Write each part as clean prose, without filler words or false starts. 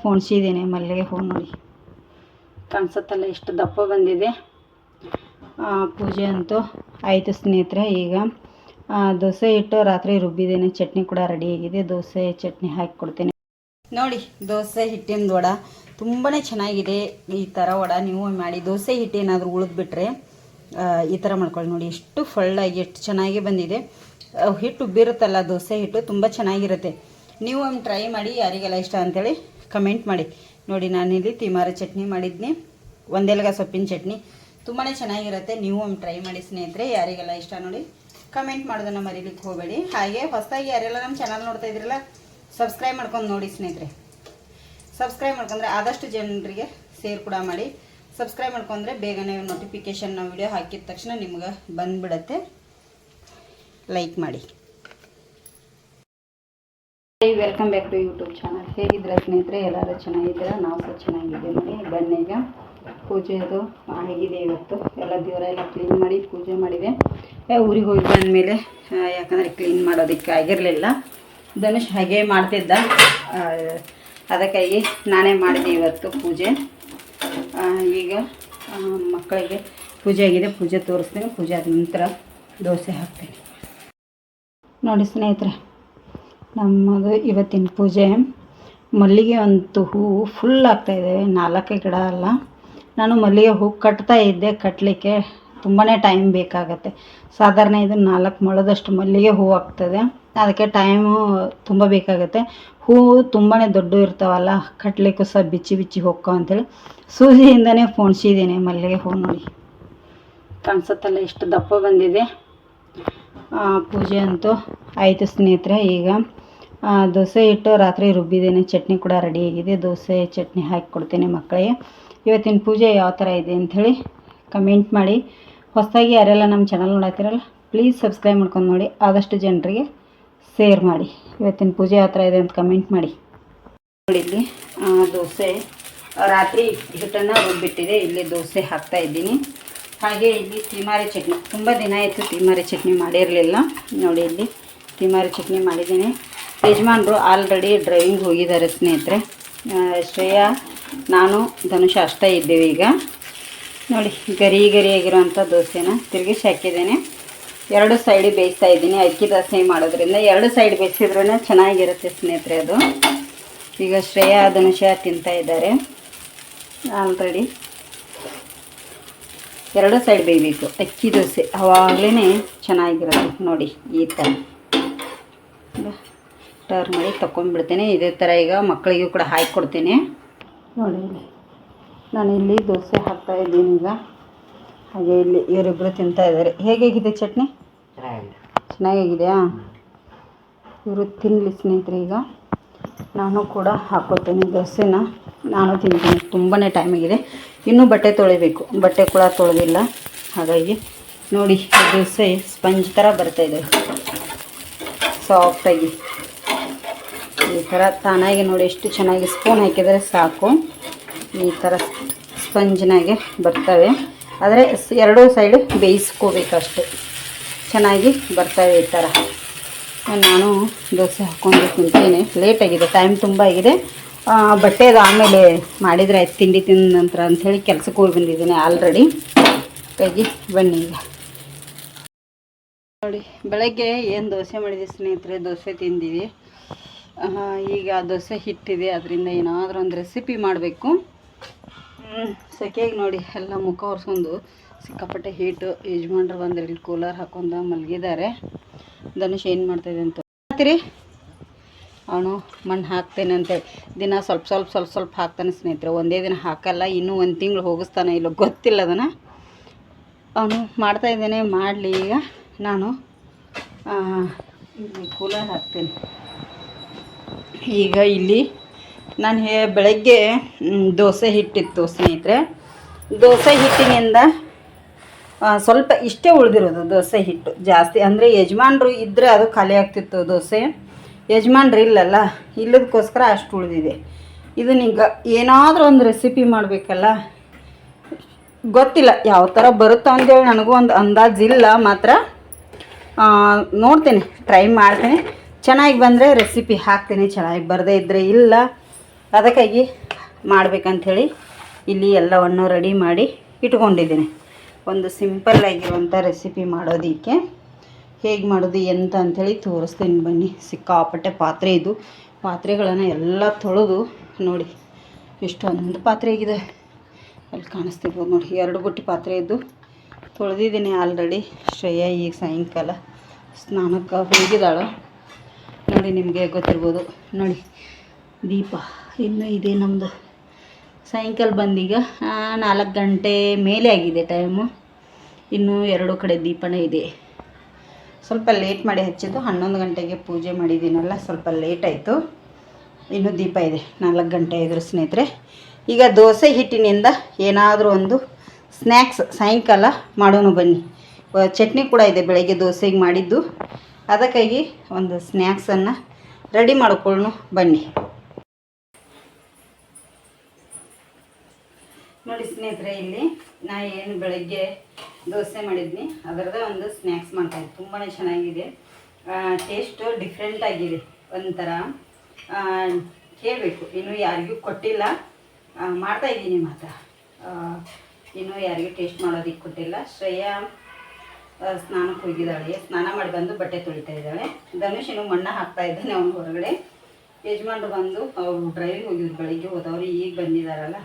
ಪೋಣಿಸಿದ್ದೀನಿ ಮಲ್ಲಿಗೆ ಹೂ ನೋಡಿ ಕಾಣಿಸುತ್ತಲ್ಲ ಎಷ್ಟು ದಪ್ಪ ಬಂದಿದೆ. ಪೂಜೆ ಅಂತೂ ಆಯಿತು ಸ್ನೇಹಿತರೆ. ಈಗ ದೋಸೆ ಹಿಟ್ಟು ರಾತ್ರಿ ರುಬ್ಬಿದ್ದೇನೆ, ಚಟ್ನಿ ಕೂಡ ರೆಡಿಯಾಗಿದೆ. ದೋಸೆ ಚಟ್ನಿ ಹಾಕಿ ಕೊಡ್ತೇನೆ ನೋಡಿ. ದೋಸೆ ಹಿಟ್ಟಿನ ವಡ ತುಂಬಾ ಚೆನ್ನಾಗಿದೆ. ಈ ಥರ ವಡ ನೀವು ಮಾಡಿ. ದೋಸೆ ಹಿಟ್ಟು ಏನಾದರೂ ಉಳಿದ್ಬಿಟ್ರೆ ಈ ಥರ ಮಾಡ್ಕೊಳ್ಳಿ ನೋಡಿ. ಎಷ್ಟು ಫಳ್ಳಾಗಿ ಎಷ್ಟು ಚೆನ್ನಾಗಿ ಬಂದಿದೆ. ಹಿಟ್ಟು ಉಬ್ಬಿರುತ್ತಲ್ಲ ದೋಸೆ ಹಿಟ್ಟು, ತುಂಬ ಚೆನ್ನಾಗಿರುತ್ತೆ. ನೀವು ಒಮ್ಮೆ ಟ್ರೈ ಮಾಡಿ. ಯಾರಿಗೆಲ್ಲ ಇಷ್ಟ ಅಂಥೇಳಿ ಕಮೆಂಟ್ ಮಾಡಿ. ನೋಡಿ ನಾನಿಲ್ಲಿ ತಿಮಾರೆ ಚಟ್ನಿ ಮಾಡಿದ್ನಿ, ಒಂದೆಲಗ ಸೊಪ್ಪಿನ ಚಟ್ನಿ, ತುಂಬಾ ಚೆನ್ನಾಗಿರುತ್ತೆ. ನೀವು ಒಮ್ಮೆ ಟ್ರೈ ಮಾಡಿ ಸ್ನೇಹಿತರೆ. ಯಾರಿಗೆಲ್ಲ ಇಷ್ಟ ನೋಡಿ ಕಮೆಂಟ್ ಮಾಡೋದನ್ನು ಮರೀಲಿಕ್ಕೆ ಹೋಗಬೇಡಿ. ಹಾಗೆ ಹೊಸದಾಗಿ ಯಾರೆಲ್ಲ ನಮ್ಮ ಚಾನಲ್ ನೋಡ್ತಾ ಇದ್ರಲ್ಲ ಸಬ್ಸ್ಕ್ರೈಬ್ ಮಾಡ್ಕೊಂಡು ನೋಡಿ ಸ್ನೇಹಿತರೆ. ಸಬ್ಸ್ಕ್ರೈಬ್ ಮಾಡ್ಕೊಂಡ್ರೆ ಆದಷ್ಟು ಜನರಿಗೆ ಶೇರ್ ಕೂಡ ಮಾಡಿ. ಸಬ್ಸ್ಕ್ರೈಬ್ ಮಾಡ್ಕೊಂಡ್ರೆ ಬೇಗನೆ ನೋಟಿಫಿಕೇಷನ್ ನಾವು ವಿಡಿಯೋ ಹಾಕಿದ ತಕ್ಷಣ ನಿಮ್ಗೆ ಬಂದುಬಿಡತ್ತೆ. ಲೈಕ್ ಮಾಡಿ. Welcome back to YouTube channel. ಹೇಗಿದ್ರೆ ಸ್ನೇಹಿತರೆ, ಎಲ್ಲರೂ ಚೆನ್ನಾಗಿದ್ದೀರಾ? ನಾವು ಸಹ ಚೆನ್ನಾಗಿದ್ದೀವಿ ನೋಡಿ. ಬನ್ನಿಗ ಪೂಜೆದು ಆಗಿದೆ. ಇವತ್ತು ಎಲ್ಲ ದೇವರೆಲ್ಲ ಕ್ಲೀನ್ ಮಾಡಿ ಪೂಜೆ ಮಾಡಿದೆ. ಊರಿಗೆ ಹೋಗಿ ಬಂದಮೇಲೆ ಯಾಕಂದರೆ ಕ್ಲೀನ್ ಮಾಡೋದಕ್ಕೆ ಆಗಿರಲಿಲ್ಲ. ಧನುಷ್ ಹಾಗೆ ಮಾಡ್ತಿದ್ದ, ಅದಕ್ಕಾಗಿ ನಾನೇ ಮಾಡಿದೆ ಇವತ್ತು ಪೂಜೆ. ಈಗ ಮಕ್ಕಳಿಗೆ ಪೂಜೆ ಆಗಿದೆ, ಪೂಜೆ ತೋರಿಸ್ತೀನಿ. ಪೂಜೆ ಆದ ನಂತರ ದೋಸೆ ಹಾಕ್ತೀನಿ ನೋಡಿ ಸ್ನೇಹಿತರೆ. ನಮ್ಮದು ಇವತ್ತಿನ ಪೂಜೆ ಮಲ್ಲಿಗೆ ಅಂತೂ ಹೂವು ಫುಲ್ ಆಗ್ತಾಯಿದ್ದಾವೆ. 4 ಗಿಡ ಅಲ್ಲ. ನಾನು ಮಲ್ಲಿಗೆ ಹೂ ಕಟ್ತಾ ಇದ್ದೆ. ಕಟ್ಟಲಿಕ್ಕೆ ತುಂಬಾ ಟೈಮ್ ಬೇಕಾಗತ್ತೆ. ಸಾಧಾರಣ ಇದು 4 ಮೊಳದಷ್ಟು ಮಲ್ಲಿಗೆ ಹೂವು ಆಗ್ತದೆ. ಅದಕ್ಕೆ ಟೈಮು ತುಂಬ ಬೇಕಾಗುತ್ತೆ. ಹೂವು ತುಂಬಾ ದೊಡ್ಡ ಇರ್ತಾವಲ್ಲ, ಕಟ್ಟಲಿಕ್ಕೂ ಸಹ ಬಿಚ್ಚಿ ಬಿಚ್ಚಿ ಹೋಕ್ಕೋ ಅಂಥೇಳಿ ಸೂಜಿಯಿಂದನೇ ಪೋಣಿಸಿದ್ದೀನಿ ಮಲ್ಲಿಗೆ ಹೂ ನೋಡಿ. ಕಾಣಿಸುತ್ತಲ್ಲ ಎಷ್ಟು ದಪ್ಪ ಬಂದಿದೆ. ಪೂಜೆ ಅಂತೂ ಆಯಿತು ಸ್ನೇಹಿತರೆ. ಈಗ ದೋಸೆ ಹಿಟ್ಟು ರಾತ್ರಿ ರುಬ್ಬಿದ್ದೇನೆ, ಚಟ್ನಿ ಕೂಡ ರೆಡಿಯಾಗಿದೆ. ದೋಸೆ ಚಟ್ನಿ ಹಾಕಿ ಕೊಡ್ತೇನೆ ಮಕ್ಕಳಿಗೆ. ಇವತ್ತಿನ ಪೂಜೆ ಯಾವ ಥರ ಇದೆ ಅಂಥೇಳಿ ಕಮೆಂಟ್ ಮಾಡಿ. ಹೊಸದಾಗಿ ಯಾರೆಲ್ಲ ನಮ್ಮ ಚಾನಲ್ ನೋಡಾತಿರಲ್ಲ ಪ್ಲೀಸ್ ಸಬ್ಸ್ಕ್ರೈಬ್ ಮಾಡ್ಕೊಂಡು ನೋಡಿ. ಆದಷ್ಟು ಜನರಿಗೆ ಶೇರ್ ಮಾಡಿ. ಇವತ್ತಿನ ಪೂಜೆ ಯಾವ ಥರ ಇದೆ ಅಂತ ಕಮೆಂಟ್ ಮಾಡಿ ನೋಡಿ. ಇಲ್ಲಿ ದೋಸೆ ರಾತ್ರಿ ಹಿಟ್ಟನ್ನು ರುಬ್ಬಿಟ್ಟಿದೆ. ಇಲ್ಲಿ ದೋಸೆ ಹಾಕ್ತಾ ಇದ್ದೀನಿ. ಹಾಗೆ ಇಲ್ಲಿ ತಿಮಾರೆ ಚಟ್ನಿ, ತುಂಬ ದಿನ ಆಯಿತು ತಿಮಾರೆ ಚಟ್ನಿ ಮಾಡಿರಲಿಲ್ಲ ನೋಡಿ. ಇಲ್ಲಿ ತಿಮಾರೆ ಚಟ್ನಿ ಮಾಡಿದ್ದೀನಿ. ಯಜಮಾನರು ಆಲ್ರೆಡಿ ಡ್ರೈವಿಂಗ್ ಹೋಗಿದ್ದಾರೆ ಸ್ನೇಹಿತರೆ. ಶ್ರೇಯಾ, ನಾನು, ಧನುಷ ಅಷ್ಟೇ ಇದ್ದೇವೆ ಈಗ ನೋಡಿ. ಗರಿ ಗರಿಯಾಗಿರೋವಂಥ ದೋಸೆನ ತಿರುಗಿಸಿ ಹಾಕಿದ್ದೇನೆ. 2 ಸೈಡ್ ಬೇಯಿಸ್ತಾ ಇದ್ದೀನಿ. ಅಕ್ಕಿ ದೋಸೆ ಮಾಡೋದ್ರಿಂದ 2 ಸೈಡ್ ಬೇಯಿಸಿದ್ರೇ ಚೆನ್ನಾಗಿರುತ್ತೆ ಸ್ನೇಹಿತರೆ ಅದು. ಈಗ ಶ್ರೇಯಾ ಧನುಷ ತಿಂತಾ ಇದ್ದಾರೆ ಆಲ್ರೆಡಿ. 2 ಸೈಡ್ ಬೇಯಬೇಕು ಅಕ್ಕಿ ದೋಸೆ, ಅವಾಗಲೇ ಚೆನ್ನಾಗಿರುತ್ತೆ ನೋಡಿ. ಈ ಥರ ಟರ್ನ್ ಮಾಡಿ ತಗೊಂಡ್ಬಿಡ್ತೇನೆ. ಇದೇ ಥರ ಈಗ ಮಕ್ಕಳಿಗೂ ಕೂಡ ಹಾಕಿ ಕೊಡ್ತೇನೆ ನೋಡಿ. ನಾನಿಲ್ಲಿ ದೋಸೆ ಹಾಕ್ತಾಯಿದ್ದೀನಿ ಈಗ. ಹಾಗೆ ಇಲ್ಲಿ ಇವರಿಬ್ಬರು ತಿಂತಾ ಇದ್ದಾರೆ. ಹೇಗಾಗಿದೆ ಚಟ್ನಿ? ಚೆನ್ನಾಗಿದೆಯಾ? ಇವರು ತಿನ್ನಲಿ ಸ್ನೇಹಿತರೆ. ಈಗ ನಾನು ಕೂಡ ಹಾಕ್ಕೊಳ್ತೇನೆ ದೋಸೆನ. ನಾನು ತಿಂತೀನಿ. ತುಂಬಾ ಟೈಮ್ ಆಗಿದೆ. ಇನ್ನೂ ಬಟ್ಟೆ ತೊಳಿಬೇಕು, ಬಟ್ಟೆ ಕೂಡ ತೊಳೆದಿಲ್ಲ. ಹಾಗಾಗಿ ನೋಡಿ ದೋಸೆ ಸ್ಪಂಜ್ ಥರ ಬರ್ತಾಯಿದೆ, ಸಾಫ್ಟಾಗಿ ಈ ಥರ ತಾನಾಗಿ ನೋಡಿ. ಎಷ್ಟು ಚೆನ್ನಾಗಿ ಸ್ಪೂನ್ ಹಾಕಿದರೆ ಸಾಕು, ಈ ಥರ ಸ್ಪಂಜ್ನಾಗೆ ಬರ್ತವೆ. ಆದರೆ 2 ಸೈಡ್ ಬೇಯಿಸ್ಕೋಬೇಕಷ್ಟೆ, ಚೆನ್ನಾಗಿ ಬರ್ತವೆ ಈ ಥರ. ನಾನು ದೋಸೆ ಹಾಕ್ಕೊಂಡು ತಿಂತೀನಿ. ಲೇಟಾಗಿದೆ, ಟೈಮ್ ತುಂಬ ಆಗಿದೆ. ಬಟ್ಟೆದು ಆಮೇಲೆ ಮಾಡಿದರೆ ಆಯ್ತು, ತಿಂಡಿ ತಿಂದ ನಂತರ ಅಂಥೇಳಿ ಕೆಲಸಕ್ಕೆ ಹೋಗಿ ಬಂದಿದ್ದೀನಿ ಆಲ್ರೆಡಿ. ಹಾಗಾಗಿ ಬನ್ನಿ ಈಗ ನೋಡಿ. ಬೆಳಗ್ಗೆ ಏನು ದೋಸೆ ಮಾಡಿದೆ ಸ್ನೇಹಿತರೆ, ದೋಸೆ ತಿಂದೀವಿ. ಈಗ ದೋಸೆ ಹಿಟ್ಟಿದೆ, ಅದರಿಂದ ಏನಾದರೂ ಒಂದು ರೆಸಿಪಿ ಮಾಡಬೇಕು. ಸೆಕೆಗೆ ನೋಡಿ ಎಲ್ಲ ಮುಖ ಒರೆಸ್ಕೊಂಡು ಸಿಕ್ಕಾಪಟ್ಟೆ ಹೀಟು. ಯಜಮಾನ್ರು ಬಂದರೆ ಇಲ್ಲಿ ಕೂಲರ್ ಹಾಕೊಂಡು ಮಲಗಿದ್ದಾರೆ. ಧನುಷ್ ಏನು ಮಾಡ್ತಾಯಿದೆ ಅಂತ ಹೇಳ್ತೀರಿ? ಅವನು ಮಣ್ಣು ಹಾಕ್ತೇನೆ ಅಂತೇಳಿ ದಿನ ಸ್ವಲ್ಪ ಹಾಕ್ತಾನೆ ಸ್ನೇಹಿತರೆ. ಒಂದೇ ದಿನ ಹಾಕಲ್ಲ. ಇನ್ನೂ 1 ತಿಂಗಳು ಹೋಗಿಸ್ತಾನೆ ಇಲ್ಲ ಗೊತ್ತಿಲ್ಲ. ಅದನ್ನು ಅವನು ಮಾಡ್ತಾಯಿದ್ದೇನೆ, ಮಾಡಲಿ. ಈಗ ನಾನು ಕೂಲರ್ ಹಾಕ್ತೇನೆ. ಈಗ ಇಲ್ಲಿ ನಾನು ಬೆಳಗ್ಗೆ ದೋಸೆ ಹಿಟ್ಟಿತ್ತು ಸ್ನೇಹಿತರೆ. ದೋಸೆ ಹಿಟ್ಟಿನಿಂದ ಸ್ವಲ್ಪ ಇಷ್ಟೇ ಉಳಿದಿರೋದು ದೋಸೆ ಹಿಟ್ಟು. ಜಾಸ್ತಿ ಅಂದರೆ ಯಜಮಾನ್ರು ಇದ್ದರೆ ಅದು ಖಾಲಿ ಆಗ್ತಿತ್ತು ದೋಸೆ. ಯಜಮಾನ್ರು ಇಲ್ಲಲ್ಲ, ಇಲ್ಲದಕ್ಕೋಸ್ಕರ ಅಷ್ಟು ಉಳಿದಿದೆ. ಇದನ್ನೀಗ ಏನಾದರೂ ಒಂದು ರೆಸಿಪಿ ಮಾಡಬೇಕಲ್ಲ, ಗೊತ್ತಿಲ್ಲ ಯಾವ ಥರ ಬರುತ್ತೋ ಅಂತೇಳಿ ನನಗೂ ಒಂದು ಅಂದಾಜಿಲ್ಲ. ಮಾತ್ರ ನೋಡ್ತೀನಿ, ಟ್ರೈ ಮಾಡ್ತೀನಿ. ಚೆನ್ನಾಗಿ ಬಂದರೆ ರೆಸಿಪಿ ಹಾಕ್ತೀನಿ, ಚೆನ್ನಾಗಿ ಬರದೇ ಇದ್ದರೆ ಇಲ್ಲ. ಅದಕ್ಕಾಗಿ ಮಾಡಬೇಕಂಥೇಳಿ ಇಲ್ಲಿ ಎಲ್ಲವನ್ನು ರೆಡಿ ಮಾಡಿ ಇಟ್ಕೊಂಡಿದ್ದೀನಿ. ಒಂದು ಸಿಂಪಲ್ ಆಗಿರುವಂಥ ರೆಸಿಪಿ ಮಾಡೋದಕ್ಕೆ ಹೇಗೆ ಮಾಡೋದು ಎಂತ ಅಂಥೇಳಿ ತೋರಿಸ್ತೀನಿ ಬನ್ನಿ. ಸಿಕ್ಕಾಪಟ್ಟೆ ಪಾತ್ರೆ ಇದು. ಪಾತ್ರೆಗಳನ್ನು ಎಲ್ಲ ತೊಳೆದು ನೋಡಿ ಇಷ್ಟೊಂದು ಪಾತ್ರೆ ಆಗಿದೆ. ಅಲ್ಲಿ ಕಾಣಿಸ್ತಿರ್ಬೋದು ನೋಡಿ, 2 ಬುಟ್ಟಿ ಪಾತ್ರೆ ಇದ್ದು ತೊಳೆದಿದ್ದೀನಿ ಆಲ್ರೆಡಿ. ಶ್ರೇಯ ಈಗ ಸಾಯಂಕಾಲ ಸ್ನಾನಕ್ಕೆ ಹೋಗಿದ್ದಾಳೆ ನೋಡಿ, ನಿಮಗೆ ಗೊತ್ತಿರ್ಬೋದು ನೋಡಿ. ದೀಪ ಇನ್ನೂ ಇದೆ ನಮ್ಮದು. ಸಾಯಂಕಾಲ ಬಂದೀಗ 4 ಗಂಟೆ ಮೇಲೆ ಆಗಿದೆ ಟೈಮು. ಇನ್ನೂ 2 ಕಡೆ ದೀಪನೇ ಇದೆ. ಸ್ವಲ್ಪ ಲೇಟ್ ಮಾಡಿ ಹಚ್ಚಿದ್ದು, 11 ಗಂಟೆಗೆ ಪೂಜೆ ಮಾಡಿದ್ದೀನಲ್ಲ, ಸ್ವಲ್ಪ ಲೇಟ್ ಆಯಿತು. ಇನ್ನೂ ದೀಪ ಇದೆ. 4 ಗಂಟೆ ಇದ್ರು ಸ್ನೇಹಿತರೆ. ಈಗ ದೋಸೆ ಹಿಟ್ಟಿನಿಂದ ಏನಾದರೂ ಒಂದು ಸ್ನ್ಯಾಕ್ಸ್ ಸಾಯಂಕಾಲ ಮಾಡೋಣ ಬನ್ನಿ. ಚಟ್ನಿ ಕೂಡ ಇದೆ ಬೆಳಗ್ಗೆ ದೋಸೆಗೆ ಮಾಡಿದ್ದು. ಅದಕ್ಕಾಗಿ ಒಂದು ಸ್ನ್ಯಾಕ್ಸನ್ನು ರೆಡಿ ಮಾಡ್ಕೊಳ್ಳೋಣ ಬನ್ನಿ. ನೋಡಿ ಸ್ನೇಹಿತರೆ, ಇಲ್ಲಿ ನಾ ಏನು ಬೆಳಗ್ಗೆ ದೋಸೆ ಮಾಡಿದ್ನಿ ಅದರದ್ದೇ ಒಂದು ಸ್ನ್ಯಾಕ್ಸ್ ಮಾಡ್ತಾಯಿದ್ದೆ. ತುಂಬಾ ಚೆನ್ನಾಗಿದೆ, ಟೇಸ್ಟು ಡಿಫ್ರೆಂಟ್ ಆಗಿದೆ. ಒಂಥರ ಕೇಳಬೇಕು, ಇನ್ನೂ ಯಾರಿಗೂ ಕೊಟ್ಟಿಲ್ಲ. ಮಾಡ್ತಾಯಿದ್ದೀನಿ ಮಾತ್ರ, ಇನ್ನೂ ಯಾರಿಗೂ ಟೇಸ್ಟ್ ಮಾಡೋದಕ್ಕೆ ಕೊಟ್ಟಿಲ್ಲ. ಶ್ರೇಯಾ ಸ್ನಾನಕ್ಕೆ ಹೋಗಿದ್ದಾಳೆ. ಸ್ನಾನ ಮಾಡಿ ಬಂದು ಬಟ್ಟೆ ತೊಳಿತಾ ಇದ್ದಾಳೆ. ಧನುಷ್ ಇನ್ನೂ ಮಣ್ಣ ಹಾಕ್ತಾ ಇದ್ದಾನೆ ಅವನು ಹೊರಗಡೆ. ಯಜಮಾನ್ರು ಬಂದು ಅವರು ಡ್ರೈವಿಂಗ್ ಹೋಗಿದ್ರು, ಬೆಳಿಗ್ಗೆ ಹೋದವರು ಈಗ ಬಂದಿದ್ದಾರಲ್ಲ.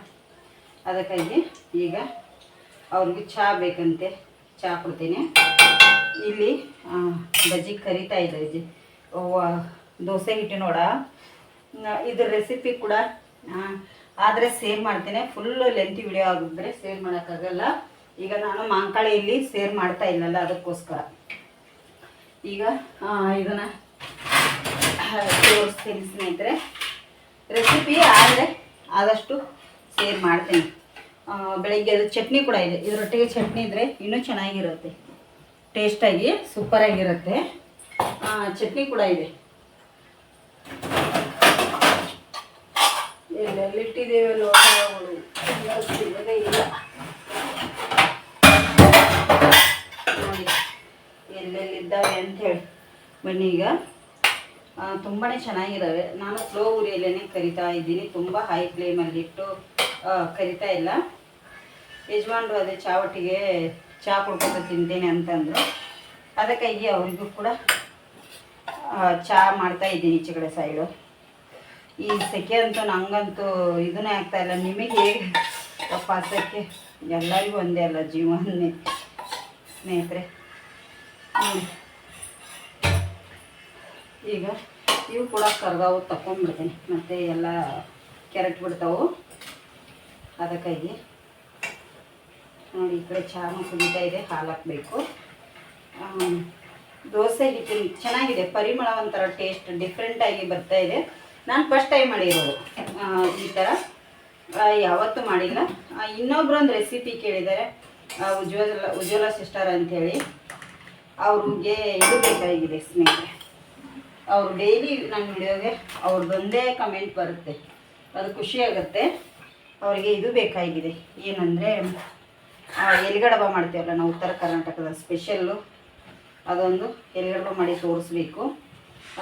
ಅದಕ್ಕಾಗಿ ಈಗ ಅವ್ರಿಗೆ ಚಹಾ ಬೇಕಂತೆ, ಚಹಾ ಕೊಡ್ತೀನಿ. ಇಲ್ಲಿ ಬಜ್ಜಿ ಕರಿತಾ ಇದ್ದೆ. ದೋಸೆ ಹಿಟ್ಟಿನೋಡ ಇದ್ರ ರೆಸಿಪಿ ಕೂಡ ಆದರೆ ಶೇರ್ ಮಾಡ್ತೇನೆ. ಫುಲ್ಲು ಲೆಂತಿ ವಿಡಿಯೋ ಆಗಿದ್ರೆ ಶೇರ್ ಮಾಡೋಕ್ಕಾಗಲ್ಲ. ಈಗ ನಾನು ಮಾಂಕಾಳಿಯಲ್ಲಿ ಶೇರ್ ಮಾಡ್ತಾ ಇಲ್ಲಲ್ಲ, ಅದಕ್ಕೋಸ್ಕರ ಈಗ ಇದನ್ನು ತೋರಿಸ್ತೀನಿ ಸ್ನೇಹಿತರೆ. ರೆಸಿಪಿ ಆದರೆ ಆದಷ್ಟು ಶೇರ್ ಮಾಡ್ತೀನಿ. ಬೆಳಗ್ಗೆ ಅದು ಚಟ್ನಿ ಕೂಡ ಇದೆ. ಇದರೊಟ್ಟಿಗೆ ಚಟ್ನಿ ಇದ್ದರೆ ಇನ್ನೂ ಚೆನ್ನಾಗಿರುತ್ತೆ, ಟೇಸ್ಟಾಗಿ ಸೂಪರಾಗಿರುತ್ತೆ. ಚಟ್ನಿ ಕೂಡ ಇದೆ. ಎಲ್ಲೆಲ್ಲಿಟ್ಟಿದ್ದೇವೆ ಲೋಟಗಳು ಸಿಗದೇ ಇಲ್ಲ ನೋಡಿ, ಎಲ್ಲೆಲ್ಲಿದ್ದಾವೆ ಅಂಥೇಳಿ. ಬನ್ನಿ, ಈಗ ತುಂಬಾ ಚೆನ್ನಾಗಿದ್ದಾವೆ. ನಾನು ಸ್ಲೋ ಉರಿಯಲ್ಲೇ ಕರಿತಾ ಇದ್ದೀನಿ, ತುಂಬ ಹೈ ಫ್ಲೇಮಲ್ಲಿಟ್ಟು ಕರಿತಾ ಇಲ್ಲ. ಯಜಮಾನ್ರು ಅದೇ ಚಹಾ ಒಟ್ಟಿಗೆ ಚಹಾ ಕುಡ್ಕೊಂಡು ತಿಂತೇನೆ ಅಂತಂದರು. ಅದಕ್ಕಾಗಿ ಅವರಿಗೂ ಕೂಡ ಚಹಾ ಮಾಡ್ತಾಯಿದ್ದೀನಿ ಈಚೆ ಕಡೆ ಸೈಡು. ಈ ಸೆಕೆ ಅಂತೂ ನಂಗಂತೂ ಇದನ್ನೇ ಆಗ್ತಾಯಿಲ್ಲ. ನಿಮಗೆ ಹೇಗೆ ಸೆಕೆ? ಎಲ್ಲರಿಗೂ ಒಂದೇ ಅಲ್ಲ ಜೀವನೇ ಸ್ನೇಹಿತರೆ. ಈಗ ಇವು ಕೂಡ ಕರ್ಗಾವು ತಗೊಂಡ್ಬಿಡ್ತೀನಿ, ಮತ್ತು ಎಲ್ಲ ಕೆರೆಟ್ ಬಿಡ್ತಾವು. ಅದಕ್ಕಾಗಿ ನೋಡಿ, ಈ ಕಡೆ ಚಹಾನು ಕುದೀತಾ ಇದೆ, ಹಾಲು ಹಾಕಬೇಕು. ದೋಸೆ ಹಿಟ್ಟಿನ ಚೆನ್ನಾಗಿದೆ, ಪರಿಮಳ ಒಂಥರ ಟೇಸ್ಟ್ ಡಿಫ್ರೆಂಟಾಗಿ ಬರ್ತಾಯಿದೆ. ನಾನು ಫಸ್ಟ್ ಟೈಮ್ ಮಾಡಿರೋದು ಈ ಥರ, ಯಾವತ್ತೂ ಮಾಡಿಲ್ಲ. ಇನ್ನೊಬ್ರು ಒಂದು ರೆಸಿಪಿ ಕೇಳಿದ್ದಾರೆ, ಉಜ್ವಲ ಸಿಸ್ಟರ್ ಅಂಥೇಳಿ. ಅವ್ರಿಗೆ ಇದು ಬೇಕಾಗಿದೆ ಸ್ನೇಹಿತರೆ. ಅವರು ಡೈಲಿ ನನ್ನ ವಿಡಿಯೋಗೆ ಅವ್ರದ್ದೊಂದೇ ಕಮೆಂಟ್ ಬರುತ್ತೆ, ಅದು ಖುಷಿಯಾಗುತ್ತೆ. ಅವರಿಗೆ ಇದು ಬೇಕಾಗಿದೆ, ಏನಂದರೆ ಎಲೆಗಡಬ ಮಾಡ್ತೀವಲ್ಲ ನಾವು ಉತ್ತರ ಕರ್ನಾಟಕದ ಸ್ಪೆಷಲ್ಲು, ಅದೊಂದು ಎಲೆಗಡಬ ಮಾಡಿ ತೋರಿಸ್ಬೇಕು.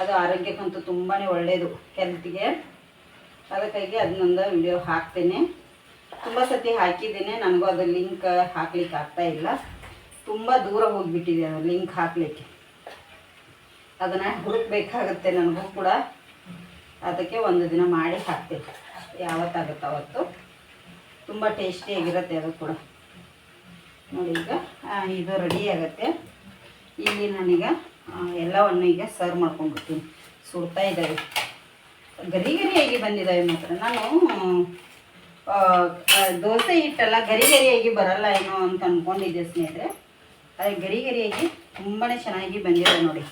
ಅದು ಆರೋಗ್ಯಕ್ಕಂತೂ ತುಂಬಾ ಒಳ್ಳೆಯದು, ಹೆಲ್ತ್ಗೆ. ಅದಕ್ಕಾಗಿ ಅದನ್ನೊಂದು ವಿಡಿಯೋ ಹಾಕ್ತೇನೆ. ತುಂಬ ಸತಿ ಹಾಕಿದ್ದೇನೆ, ನನಗೂ ಅದು ಲಿಂಕ್ ಹಾಕ್ಲಿಕ್ಕೆ ಆಗ್ತಾಯಿಲ್ಲ. ತುಂಬ ದೂರ ಹೋಗಿಬಿಟ್ಟಿದೆ ಅದು ಲಿಂಕ್ ಹಾಕಲಿಕ್ಕೆ. ಅದನ್ನು ಹುಡುಕಬೇಕಾಗುತ್ತೆ ನನಗೂ ಕೂಡ. ಅದಕ್ಕೆ ಒಂದು ದಿನ ಮಾಡಿ ಹಾಕ್ತೇನೆ, ಯಾವತ್ತಾಗುತ್ತೆ ಅವತ್ತು. ತುಂಬ ಟೇಸ್ಟಿಯಾಗಿರುತ್ತೆ ಅದು ಕೂಡ. ನೋಡಿ, ಈಗ ಇದು ರೆಡಿ ಆಗುತ್ತೆ. ಇಲ್ಲಿ ನಾನೀಗ ಎಲ್ಲವನ್ನು ಈಗ ಸರ್ವ್ ಮಾಡ್ಕೊಂಡ್ಬಿಡ್ತೀನಿ. ಸುಡ್ತಾ ಇದ್ದಾವೆ, ಗರಿ ಗರಿಯಾಗಿ ಬಂದಿದ್ದಾವೆ. ಮಾತ್ರ ನಾನು ದೋಸೆ ಹಿಟ್ಟೆಲ್ಲ ಗರಿ ಗರಿಯಾಗಿ ಬರಲ್ಲ ಏನೋ ಅಂತ ಅಂದ್ಕೊಂಡಿದ್ದೆ ಸ್ನೇಹಿತರೆ. ಅದು ಗರಿ ಗರಿಯಾಗಿ ತುಂಬಾ ಚೆನ್ನಾಗಿ ಬಂದಿದೆ ನೋಡಿ.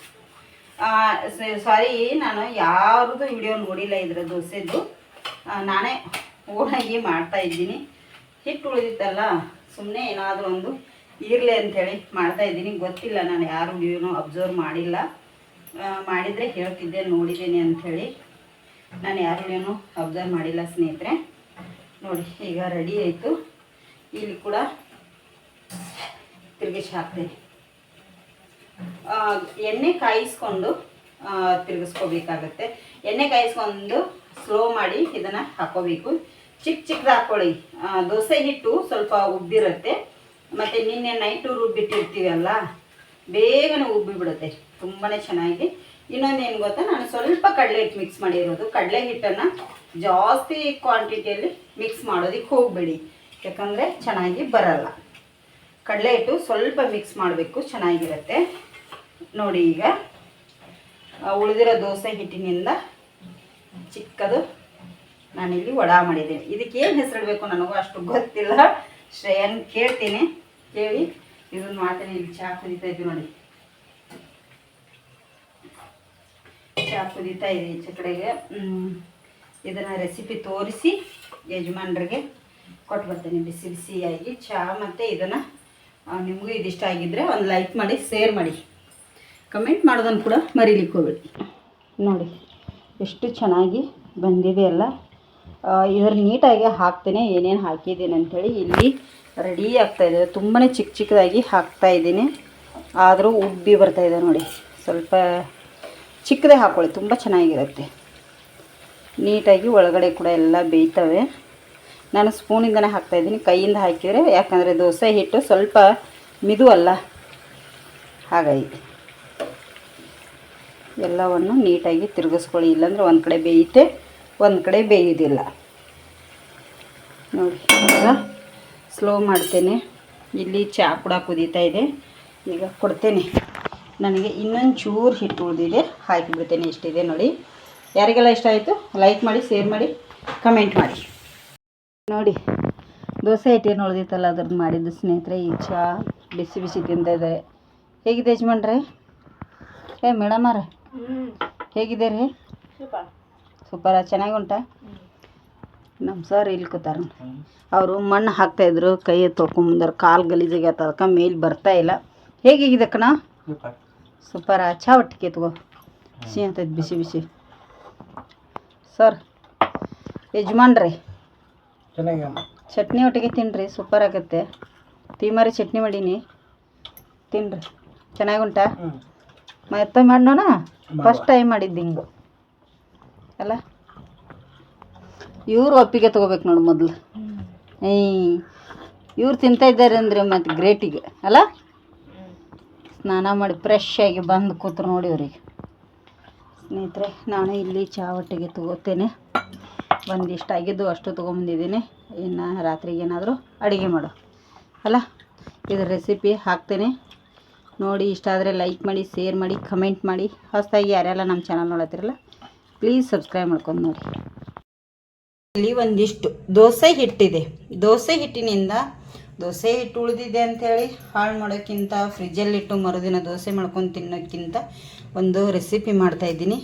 ಸಾರಿ, ನಾನು ಯಾರ್ದು ವಿಡಿಯೋ ನೋಡಿಲ್ಲ ಇದರ ದೋಸೆದು. ನಾನೇ ಓನಾಗಿ ಮಾಡ್ತಾಯಿದ್ದೀನಿ. ಹಿಟ್ಟು ಉಳಿದಿತ್ತಲ್ಲ, ಸುಮ್ಮನೆ ಏನಾದರೂ ಒಂದು ಇರಲಿ ಅಂಥೇಳಿ ಮಾಡ್ತಾಯಿದ್ದೀನಿ. ಗೊತ್ತಿಲ್ಲ, ನಾನು ಯಾರು ವಿಡಿಯೋನೂ ಅಬ್ಸರ್ವ್ ಮಾಡಿಲ್ಲ. ಮಾಡಿದರೆ ಹೇಳ್ತಿದ್ದೆ ನೋಡಿದ್ದೀನಿ ಅಂಥೇಳಿ. ನಾನು ಯಾರು ವಿಡಿಯೋನೂ ಅಬ್ಸರ್ವ್ ಮಾಡಿಲ್ಲ ಸ್ನೇಹಿತರೆ. ನೋಡಿ, ಈಗ ರೆಡಿ ಆಯಿತು. ಇಲ್ಲಿ ಕೂಡ ತಿರುಗಿಸಿ ಹಾಕ್ತೀನಿ. ಎಣ್ಣೆ ಕಾಯಿಸ್ಕೊಂಡು ತಿರುಗಿಸ್ಕೋಬೇಕಾಗತ್ತೆ. ಎಣ್ಣೆ ಕಾಯಿಸ್ಕೊಂಡು ಸ್ಲೋ ಮಾಡಿ ಇದನ್ನು ಹಾಕೋಬೇಕು. ಚಿಕ್ಕ ಚಿಕ್ಕದು ಹಾಕ್ಕೊಳ್ಳಿ. ದೋಸೆ ಹಿಟ್ಟು ಸ್ವಲ್ಪ ಉಬ್ಬಿರುತ್ತೆ, ಮತ್ತು ನಿನ್ನೆ ನೈಟು ರುಬ್ಬಿಟ್ಟಿರ್ತೀವಲ್ಲ ಬೇಗನೆ ಉಬ್ಬಿಬಿಡುತ್ತೆ, ತುಂಬಾ ಚೆನ್ನಾಗಿ. ಇನ್ನೊಂದು ಏನು ಗೊತ್ತಾ, ನಾನು ಸ್ವಲ್ಪ ಕಡಲೆ ಹಿಟ್ಟು ಮಿಕ್ಸ್ ಮಾಡಿರೋದು. ಕಡಲೆ ಹಿಟ್ಟನ್ನು ಜಾಸ್ತಿ ಕ್ವಾಂಟಿಟಿಯಲ್ಲಿ ಮಿಕ್ಸ್ ಮಾಡೋದಕ್ಕೆ ಹೋಗಬೇಡಿ, ಯಾಕಂದರೆ ಚೆನ್ನಾಗಿ ಬರಲ್ಲ. ಕಡಲೆ ಹಿಟ್ಟು ಸ್ವಲ್ಪ ಮಿಕ್ಸ್ ಮಾಡಬೇಕು, ಚೆನ್ನಾಗಿರುತ್ತೆ. ನೋಡಿ, ಈಗ ಉಳಿದಿರೋ ದೋಸೆ ಹಿಟ್ಟಿನಿಂದ ಚಿಕ್ಕದು ನಾನಿಲ್ಲಿ ವಡಾ ಮಾಡಿದ್ದೀನಿ. ಇದಕ್ಕೆ ಏನು ಹೆಸರಿಡಬೇಕು ನನಗೂ ಅಷ್ಟು ಗೊತ್ತಿಲ್ಲ. ಶ್ರೇಯನ್ ಕೇಳ್ತೀನಿ, ಕೇಳಿ ಇದನ್ನು ಮಾಡ್ತೀನಿ. ಇಲ್ಲಿ ಚಹಾ ಕುದೀತಾ ಇದ್ದೀವಿ ನೋಡಿ, ಚಹಾ ಕುದೀತಾ ಇದೆ ಈಚೆ ಕಡೆಗೆ. ಇದನ್ನು ರೆಸಿಪಿ ತೋರಿಸಿ ಯಜಮಾನ್ರಿಗೆ ಕೊಟ್ಟು ಬರ್ತೀನಿ ಬಿಸಿ ಬಿಸಿಯಾಗಿ ಚಹಾ. ಮತ್ತು ಇದನ್ನು ನಿಮಗೂ ಇದಿಷ್ಟ ಆಗಿದ್ದರೆ ಒಂದು ಲೈಕ್ ಮಾಡಿ, ಶೇರ್ ಮಾಡಿ, ಕಮೆಂಟ್ ಮಾಡೋದನ್ನು ಕೂಡ ಮರೀಲಿಕ್ಕೆ ಹೋಗಬೇಡಿ. ನೋಡಿ ಎಷ್ಟು ಚೆನ್ನಾಗಿ ಬಂದಿದೆ ಅಲ್ಲ. ಇದರ ನೀಟಾಗಿ ಹಾಕ್ತೇನೆ, ಏನೇನು ಹಾಕಿದ್ದೀನಿ ಅಂಥೇಳಿ. ಇಲ್ಲಿ ರೆಡಿ ಆಗ್ತಾಯಿದೆ. ತುಂಬಾ ಚಿಕ್ಕ ಚಿಕ್ಕದಾಗಿ ಹಾಕ್ತಾಯಿದ್ದೀನಿ, ಆದರೂ ಉಬ್ಬಿ ಬರ್ತಾಯಿದೆ ನೋಡಿ. ಸ್ವಲ್ಪ ಚಿಕ್ಕದೇ ಹಾಕ್ಕೊಳ್ಳಿ, ತುಂಬ ಚೆನ್ನಾಗಿರುತ್ತೆ. ನೀಟಾಗಿ ಒಳಗಡೆ ಕೂಡ ಎಲ್ಲ ಬೇಯ್ತವೆ. ನಾನು ಸ್ಪೂನಿಂದನೇ ಹಾಕ್ತಾಯಿದ್ದೀನಿ, ಕೈಯಿಂದ ಹಾಕಿದರೆ ಯಾಕಂದರೆ ದೋಸೆ ಹಿಟ್ಟು ಸ್ವಲ್ಪ ಮಿದು ಅಲ್ಲ, ಹಾಗಾಗಿ ಎಲ್ಲವನ್ನು ನೀಟಾಗಿ ತಿರುಗಿಸ್ಕೊಳ್ಳಿ. ಇಲ್ಲಾಂದರೆ ಒಂದು ಕಡೆ ಬೇಯುತ್ತೆ, ಒಂದು ಕಡೆ ಬೇಯೋದಿಲ್ಲ. ನೋಡಿ, ಈಗ ಸ್ಲೋ ಮಾಡ್ತೇನೆ. ಇಲ್ಲಿ ಚಹಾ ಕೂಡ ಕುದೀತಾ ಇದೆ, ಈಗ ಕೊಡ್ತೇನೆ. ನನಗೆ ಇನ್ನೊಂದು ಚೂರು ಹಿಟ್ಟು ಉಳಿದಿದೆ, ಹಾಕಿಬಿಡ್ತೇನೆ. ಇಷ್ಟಿದೆ ನೋಡಿ. ಯಾರಿಗೆಲ್ಲ ಇಷ್ಟ ಆಯಿತು ಲೈಕ್ ಮಾಡಿ, ಶೇರ್ ಮಾಡಿ, ಕಮೆಂಟ್ ಮಾಡಿ. ನೋಡಿ, ದೋಸೆ ಹಿಟ್ಟೇನು ಉಳಿದಿತ್ತಲ್ಲ ಅದ್ರದ್ದು ಮಾಡಿದ್ದು ಸ್ನೇಹಿತರೆ. ಈ ಚಹಾ ಬಿಸಿ ಬಿಸಿ ತಿಂತಾ ಇದ್ದಾರೆ. ಹೇಗಿದೆ ಯಜಮಾನ್ರೆ? ಮೇಡಮರ ಹೇಗಿದೆ ರೀ? ಸೂಪರ, ಚೆನ್ನಾಗಿ ಉಂಟಾ? ನಮ್ಮ ಸರ್ ಇಲ್ಲಿ ಕೂತಾರ. ಅವರು ಮಣ್ಣು ಹಾಕ್ತಾಯಿದ್ರು, ಕೈ ತೊಳ್ಕೊಂಬಂದಾರ, ಕಾಲು ಗಲೀಜಿಗೆ ಅದಕ್ಕೆ ಮೇಲೆ ಬರ್ತಾಯಿಲ್ಲ. ಹೇಗಿದೆ ಕಣ? ಸೂಪರ. ಚಹಾ ಒಟ್ಟಿಗೆ ತಗೋ, ಸಿಹಿ ಅಂತೈತೆ ಬಿಸಿ ಬಿಸಿ. ಸರ್ ಯಜಮಾನ್ರಿ ಚಟ್ನಿ ಒಟ್ಟಿಗೆ ತಿನ್ನಿರಿ, ಸೂಪರ್ ಆಗುತ್ತೆ. ತೀಮಾರಿ ಚಟ್ನಿ ಮಾಡೀನಿ, ತಿನ್ನಿರಿ. ಚೆನ್ನಾಗಿ ಉಂಟಾ? ಮತ್ತೆ ಮಾಡೋಣ. ಫಸ್ಟ್ ಟೈಮ್ ಮಾಡಿದ್ದು ಹಿಂಗೆ ಅಲ್ಲ. ಇವ್ರು ಒಪ್ಪಿಗೆ ತೊಗೋಬೇಕು ನೋಡಿ ಮೊದಲು. ಇವ್ರು ತಿಂತಾಯಿದ್ದಾರೆ ಅಂದರೆ ಮತ್ತು ಗ್ರೇಟಿಗೆ ಅಲ್ಲ. ಸ್ನಾನ ಮಾಡಿ ಫ್ರೆಶ್ ಆಗಿ ಬಂದು ಕೂತ್ರು ನೋಡಿ ಅವರಿಗೆ. ಸ್ನೇಹಿತರೆ, ನಾನು ಇಲ್ಲಿ ಚಹಾ ಒಟ್ಟಿಗೆ ತೊಗೋತೇನೆ. ಒಂದಿಷ್ಟು ಆಗಿದ್ದು ಅಷ್ಟು ತೊಗೊಂಬಂದಿದ್ದೀನಿ. ಇನ್ನು ರಾತ್ರಿಗೆ ಏನಾದರೂ ಅಡುಗೆ ಮಾಡು ಅಲ್ಲ. ಇದ್ರ ರೆಸಿಪಿ ಹಾಕ್ತೇನೆ ನೋಡಿ. ಇಷ್ಟ ಆದರೆ ಲೈಕ್ ಮಾಡಿ, ಶೇರ್ ಮಾಡಿ, ಕಮೆಂಟ್ ಮಾಡಿ. ಹೊಸದಾಗಿ ಯಾರೆಲ್ಲ ನಮ್ಮ ಚಾನಲ್ ನೋಡತ್ತಿರಲ್ಲ ಪ್ಲೀಸ್ ಸಬ್ಸ್ಕ್ರೈಬ್ ಮಾಡ್ಕೊಂಡು ನೋಡಿ. ಇಲ್ಲಿ ಒಂದಿಷ್ಟು ದೋಸೆ ಹಿಟ್ಟಿದೆ. ದೋಸೆ ಹಿಟ್ಟಿನಿಂದ ದೋಸೆ ಹಿಟ್ಟು ಉಳಿದಿದೆ ಅಂಥೇಳಿ ಹಾಳು ಮಾಡೋಕ್ಕಿಂತ, ಫ್ರಿಜ್ಜಲ್ಲಿಟ್ಟು ಮರುದಿನ ದೋಸೆ ಮಾಡ್ಕೊಂಡು ತಿನ್ನೋಕ್ಕಿಂತ ಒಂದು ರೆಸಿಪಿ ಮಾಡ್ತಾಯಿದ್ದೀನಿ.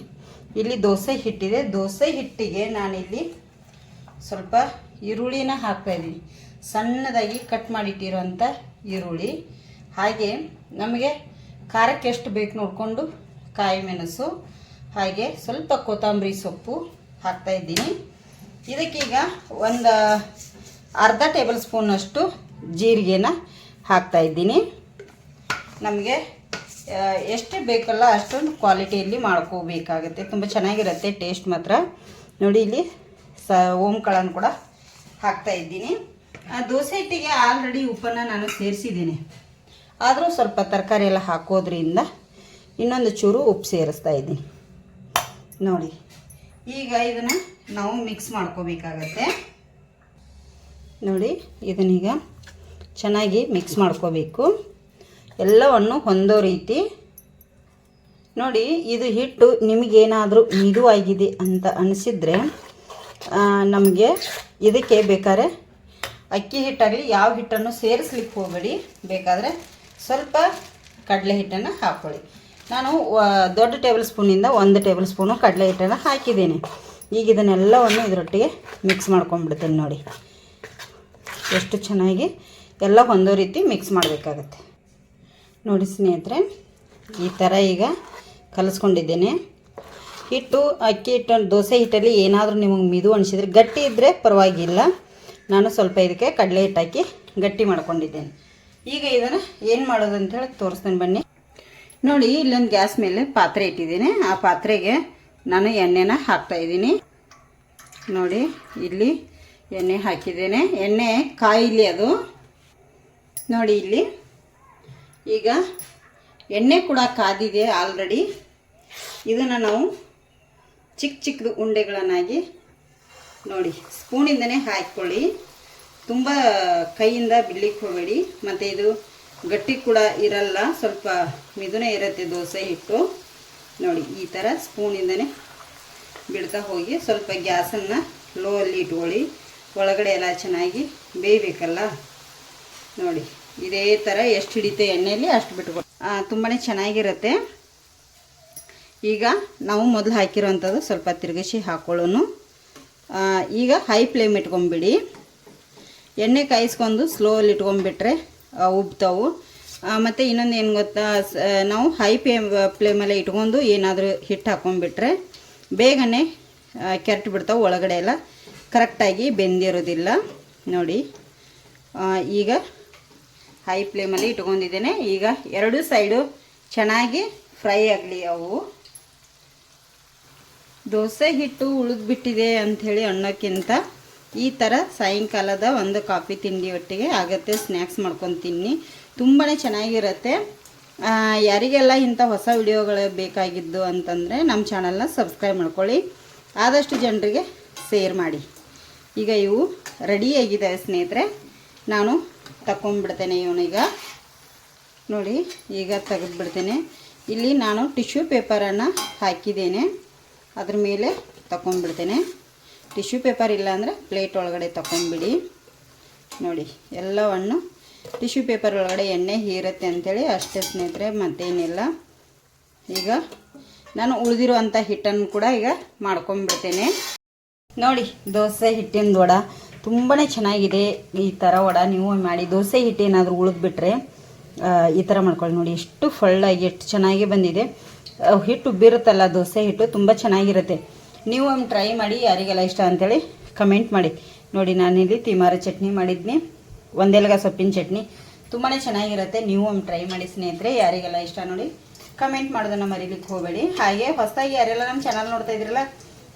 ಇಲ್ಲಿ ದೋಸೆ ಹಿಟ್ಟಿದೆ. ದೋಸೆ ಹಿಟ್ಟಿಗೆ ನಾನಿಲ್ಲಿ ಸ್ವಲ್ಪ ಈರುಳ್ಳಿನ ಹಾಕ್ತಾಯಿದ್ದೀನಿ. ಸಣ್ಣದಾಗಿ ಕಟ್ ಮಾಡಿಟ್ಟಿರೋಂಥ ಈರುಳ್ಳಿ, ಹಾಗೆ ನಮಗೆ ಖಾರಕ್ಕೆ ಎಷ್ಟು ಬೇಕು ನೋಡಿಕೊಂಡು ಕಾಯಿ ಮೆಣಸು, ಹಾಗೆ ಸ್ವಲ್ಪ ಕೊತ್ತಂಬರಿ ಸೊಪ್ಪು ಹಾಕ್ತಾಯಿದ್ದೀನಿ. ಇದಕ್ಕೀಗ ಒಂದು ಅರ್ಧ ಟೇಬಲ್ ಸ್ಪೂನಷ್ಟು ಜೀರಿಗೆನ ಹಾಕ್ತಾಯಿದ್ದೀನಿ. ನಮಗೆ ಎಷ್ಟು ಬೇಕಲ್ಲ ಅಷ್ಟೊಂದು ಕ್ವಾಲಿಟಿಯಲ್ಲಿ ಮಾಡ್ಕೋಬೇಕಾಗುತ್ತೆ, ತುಂಬ ಚೆನ್ನಾಗಿರುತ್ತೆ ಟೇಸ್ಟ್ ಮಾತ್ರ. ನೋಡಿ, ಇಲ್ಲಿ ಓಂ ಕಾಳನ್ನು ಕೂಡ ಹಾಕ್ತಾಯಿದ್ದೀನಿ. ದೋಸೆ ಹಿಟ್ಟಿಗೆ ಆಲ್ರೆಡಿ ಉಪ್ಪನ್ನು ನಾನು ಸೇರಿಸಿದ್ದೀನಿ, ಆದರೂ ಸ್ವಲ್ಪ ತರಕಾರಿ ಎಲ್ಲ ಹಾಕೋದ್ರಿಂದ ಇನ್ನೊಂದು ಚೂರು ಉಪ್ಪು ಸೇರಿಸ್ತಾ ಇದ್ದೀನಿ ನೋಡಿ. ಈಗ ಇದನ್ನು ನಾವು ಮಿಕ್ಸ್ ಮಾಡ್ಕೋಬೇಕಾಗತ್ತೆ ನೋಡಿ. ಇದನ್ನೀಗ ಚೆನ್ನಾಗಿ ಮಿಕ್ಸ್ ಮಾಡ್ಕೋಬೇಕು, ಎಲ್ಲವನ್ನು ಹೊಂದೋ ರೀತಿ ನೋಡಿ. ಇದು ಹಿಟ್ಟು ನಿಮಗೇನಾದರೂ ಮಿದುವಾಗಿದೆ ಅಂತ ಅನಿಸಿದರೆ ನಮಗೆ ಇದಕ್ಕೆ ಬೇಕಾದ್ರೆ ಅಕ್ಕಿ ಹಿಟ್ಟಾಗಲಿ ಯಾವ ಹಿಟ್ಟನ್ನು ಸೇರಿಸ್ಲಿಕ್ಕೆ ಹೋಗಬೇಡಿ. ಬೇಕಾದರೆ ಸ್ವಲ್ಪ ಕಡಲೆ ಹಿಟ್ಟನ್ನು ಹಾಕ್ಕೊಳ್ಳಿ. ನಾನು ದೊಡ್ಡ ಟೇಬಲ್ ಸ್ಪೂನಿಂದ 1 ಟೇಬಲ್ ಸ್ಪೂನು ಕಡಲೆ ಹಿಟ್ಟನ್ನು ಹಾಕಿದ್ದೀನಿ. ಈಗ ಇದನ್ನೆಲ್ಲವನ್ನು ಇದರೊಟ್ಟಿಗೆ ಮಿಕ್ಸ್ ಮಾಡ್ಕೊಂಡ್ಬಿಡ್ತೇನೆ ನೋಡಿ. ಎಷ್ಟು ಚೆನ್ನಾಗಿ ಎಲ್ಲ ಒಂದೋ ರೀತಿ ಮಿಕ್ಸ್ ಮಾಡಬೇಕಾಗತ್ತೆ ನೋಡಿ ಸ್ನೇಹಿತರೆ. ಈ ಥರ ಈಗ ಕಲಿಸ್ಕೊಂಡಿದ್ದೇನೆ. ಹಿಟ್ಟು ಅಕ್ಕಿ ಹಿಟ್ಟು ದೋಸೆ ಹಿಟ್ಟಲ್ಲಿ ಏನಾದರೂ ನಿಮಗೆ ಮಿದು ಅನಿಸಿದರೆ, ಗಟ್ಟಿ ಇದ್ದರೆ ಪರವಾಗಿಲ್ಲ. ನಾನು ಸ್ವಲ್ಪ ಇದಕ್ಕೆ ಕಡಲೆ ಹಿಟ್ಟು ಹಾಕಿ ಗಟ್ಟಿ ಮಾಡ್ಕೊಂಡಿದ್ದೇನೆ. ಈಗ ಇದನ್ನು ಏನು ಮಾಡೋದು ಅಂಥೇಳಿ ತೋರಿಸ್ತೇನೆ ಬನ್ನಿ ನೋಡಿ. ಇಲ್ಲೊಂದು ಗ್ಯಾಸ್ ಮೇಲೆ ಪಾತ್ರೆ ಇಟ್ಟಿದ್ದೀನಿ. ಆ ಪಾತ್ರೆಗೆ ನಾನು ಎಣ್ಣೆನ ಹಾಕ್ತಾಯಿದ್ದೀನಿ ನೋಡಿ ಇಲ್ಲಿ ಎಣ್ಣೆ ಹಾಕಿದ್ದೇನೆ, ಎಣ್ಣೆ ಕಾಯಿಲಿ ಅದು ನೋಡಿ. ಇಲ್ಲಿ ಈಗ ಎಣ್ಣೆ ಕೂಡ ಕಾದಿದೆ ಆಲ್ರೆಡಿ. ಇದನ್ನು ನಾವು ಚಿಕ್ಕ ಚಿಕ್ಕದು ಉಂಡೆಗಳನ್ನಾಗಿ ನೋಡಿ ಸ್ಪೂನಿಂದನೇ ಹಾಕ್ಕೊಳ್ಳಿ. ತುಂಬ ಕೈಯಿಂದ ಬಿಡ್ಲಿಕ್ಕೆ ಹೋಗಬೇಡಿ. ಮತ್ತು ಇದು ಗಟ್ಟಿ ಕೂಡ ಇರಲ್ಲ, ಸ್ವಲ್ಪ ಮಿದುನೇ ಇರುತ್ತೆ ದೋಸೆ ಹಿಟ್ಟು. ನೋಡಿ ಈ ಥರ ಸ್ಪೂನಿಂದನೇ ಬಿಡ್ತಾ ಹೋಗಿ. ಸ್ವಲ್ಪ ಗ್ಯಾಸನ್ನು ಲೋ ಅಲ್ಲಿ ಇಟ್ಕೊಳ್ಳಿ, ಒಳಗಡೆ ಎಲ್ಲ ಚೆನ್ನಾಗಿ ಬೇಯಬೇಕಲ್ಲ. ನೋಡಿ ಇದೇ ಥರ ಎಷ್ಟು ಹಿಡಿತೆ ಎಣ್ಣೆಯಲ್ಲಿ ಅಷ್ಟು ಬಿಟ್ಕೊಳ್ಳಿ, ತುಂಬಾ ಚೆನ್ನಾಗಿರುತ್ತೆ. ಈಗ ನಾವು ಮೊದಲು ಹಾಕಿರೋವಂಥದ್ದು ಸ್ವಲ್ಪ ತಿರುಗಿಸಿ ಹಾಕ್ಕೊಳ್ಳೋನು. ಈಗ ಹೈ ಫ್ಲೇಮ್ ಇಟ್ಕೊಂಬಿಡಿ. ಎಣ್ಣೆ ಕಾಯಿಸ್ಕೊಂಡು ಸ್ಲೋಲ್ಲಿ ಇಟ್ಕೊಂಡ್ಬಿಟ್ರೆ ಉಬ್ತಾವು. ಮತ್ತು ಇನ್ನೊಂದು ಏನು ಗೊತ್ತಾ, ನಾವು ಹೈ ಫ್ಲೇಮಲ್ಲೇ ಇಟ್ಕೊಂಡು ಏನಾದರೂ ಹಿಟ್ಟು ಹಾಕ್ಕೊಂಡ್ಬಿಟ್ರೆ ಬೇಗನೆ ಕೆರೆಟ್ ಬಿಡ್ತಾವೆ, ಒಳಗಡೆ ಎಲ್ಲ ಕರೆಕ್ಟಾಗಿ ಬೆಂದಿರೋದಿಲ್ಲ. ನೋಡಿ ಈಗ ಹೈ ಫ್ಲೇಮಲ್ಲಿ ಇಟ್ಕೊಂಡಿದ್ದೇನೆ. ಈಗ ಎರಡು ಸೈಡು ಚೆನ್ನಾಗಿ ಫ್ರೈ ಆಗಲಿ. ಅವು ದೋಸೆ ಹಿಟ್ಟು ಉಳಿದ್ಬಿಟ್ಟಿದೆ ಅಂಥೇಳಿ ಅನ್ನೋಕ್ಕಿಂತ ಈ ಥರ ಸಾಯಂಕಾಲದ ಒಂದು ಕಾಫಿ ತಿಂಡಿ ಒಟ್ಟಿಗೆ ಆಗುತ್ತೆ, ಸ್ನ್ಯಾಕ್ಸ್ ಮಾಡ್ಕೊಂಡು ತಿನ್ನಿ, ತುಂಬಾ ಚೆನ್ನಾಗಿರುತ್ತೆ. ಯಾರಿಗೆಲ್ಲ ಇಂಥ ಹೊಸ ವಿಡಿಯೋಗಳು ಬೇಕಾಗಿದ್ದು ಅಂತಂದರೆ ನಮ್ಮ ಚಾನಲ್ನ ಸಬ್ಸ್ಕ್ರೈಬ್ ಮಾಡ್ಕೊಳ್ಳಿ, ಆದಷ್ಟು ಜನರಿಗೆ ಶೇರ್ ಮಾಡಿ. ಈಗ ಇವು ರೆಡಿಯಾಗಿದ್ದಾವೆ ಸ್ನೇಹಿತರೆ. ನಾನು ತಗೊಂಡ್ಬಿಡ್ತೇನೆ ಇವನೀಗ. ನೋಡಿ ಈಗ ತೆಗೆದುಬಿಡ್ತೇನೆ. ಇಲ್ಲಿ ನಾನು ಟಿಶ್ಯೂ ಪೇಪರನ್ನು ಹಾಕಿದ್ದೇನೆ, ಅದ್ರ ಮೇಲೆ ತಗೊಂಡ್ಬಿಡ್ತೇನೆ. ಟಿಶ್ಯೂ ಪೇಪರ್ ಇಲ್ಲ ಅಂದರೆ ಪ್ಲೇಟ್ ಒಳಗಡೆ ತಗೊಂಡ್ಬಿಡಿ. ನೋಡಿ ಎಲ್ಲವನ್ನು ಟಿಶ್ಯೂ ಪೇಪರ್ ಒಳಗಡೆ ಎಣ್ಣೆ ಹೀರುತ್ತೆ ಅಂಥೇಳಿ ಅಷ್ಟೇ ಸ್ನೇಹಿತರೆ, ಮತ್ತೇನಿಲ್ಲ. ಈಗ ನಾನು ಉಳಿದಿರುವಂಥ ಹಿಟ್ಟನ್ನು ಕೂಡ ಈಗ ಮಾಡ್ಕೊಂಡ್ಬಿಡ್ತೇನೆ. ನೋಡಿ ದೋಸೆ ಹಿಟ್ಟಿನ ವಡ ತುಂಬಾ ಚೆನ್ನಾಗಿದೆ. ಈ ಥರ ವಡ ನೀವು ಮಾಡಿ, ದೋಸೆ ಹಿಟ್ಟು ಏನಾದರೂ ಉಳಿದ್ಬಿಟ್ರೆ ಈ ಥರ ಮಾಡ್ಕೊಳ್ಳಿ. ನೋಡಿ ಎಷ್ಟು ಫಳ್ಳಾಗಿ ಎಷ್ಟು ಚೆನ್ನಾಗಿ ಬಂದಿದೆ. ಹಿಟ್ಟು ಉಬ್ಬಿರುತ್ತಲ್ಲ ದೋಸೆ ಹಿಟ್ಟು, ತುಂಬ ಚೆನ್ನಾಗಿರುತ್ತೆ. ನೀವು ಒಮ್ಮೆ ಟ್ರೈ ಮಾಡಿ, ಯಾರಿಗೆಲ್ಲ ಇಷ್ಟ ಅಂಥೇಳಿ ಕಮೆಂಟ್ ಮಾಡಿ. ನೋಡಿ ನಾನಿಲ್ಲಿ ತಿಮಾರ ಚಟ್ನಿ ಮಾಡಿದ್ನಿ, ಒಂದೆಲಗ ಸೊಪ್ಪಿನ ಚಟ್ನಿ, ತುಂಬಾ ಚೆನ್ನಾಗಿರುತ್ತೆ. ನೀವು ಒಮ್ಮೆ ಟ್ರೈ ಮಾಡಿ ಸ್ನೇಹಿತರೆ, ಯಾರಿಗೆಲ್ಲ ಇಷ್ಟ ನೋಡಿ ಕಮೆಂಟ್ ಮಾಡೋದನ್ನು ಮರೀಲಿಕ್ಕೆ ಹೋಗಬೇಡಿ. ಹಾಗೆ ಹೊಸದಾಗಿ ಯಾರೆಲ್ಲ ನಮ್ಮ ಚಾನಲ್ ನೋಡ್ತಾ ಇದ್ರಲ್ಲ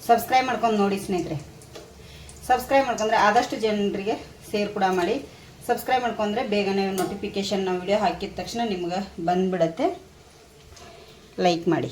ಸಬ್ಸ್ಕ್ರೈಬ್ ಮಾಡ್ಕೊಂಡು ನೋಡಿ ಸ್ನೇಹಿತರೆ. ಸಬ್ಸ್ಕ್ರೈಬ್ ಮಾಡ್ಕೊಂಡ್ರೆ ಆದಷ್ಟು ಜನರಿಗೆ ಶೇರ್ ಕೂಡ ಮಾಡಿ. ಸಬ್ಸ್ಕ್ರೈಬ್ ಮಾಡ್ಕೊಂಡ್ರೆ ಬೇಗನೆ ನೋಟಿಫಿಕೇಷನ್ ನಾವು ವಿಡಿಯೋ ಹಾಕಿದ ತಕ್ಷಣ ನಿಮ್ಗೆ ಬಂದುಬಿಡತ್ತೆ. ಲೈಕ್ ಮಾಡಿ.